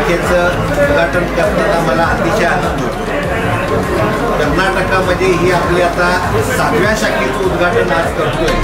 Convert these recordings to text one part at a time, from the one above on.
शाखेचं उद्घाटन करताना मला अतिशय आनंद होतो. कर्नाटकामध्ये ही आपली आता 7व्या शाखेचं उद्घाटन आज करतोय.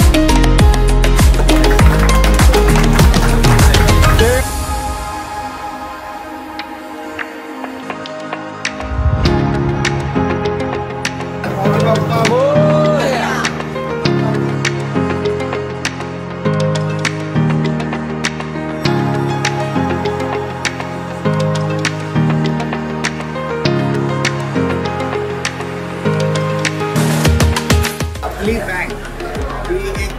आपली बँक ही एक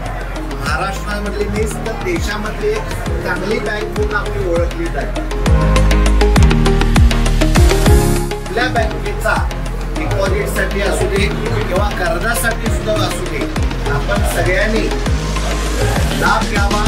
महाराष्ट्रामधली नाही तर देशामधली एक चांगली बँक म्हणून आपली ओळखली जाते. आपल्या बँकेचा डिपॉझिटसाठी असू दे किंवा कर्जासाठी सुद्धा असू दे, आपण सगळ्यांनी लाभ घ्यावा.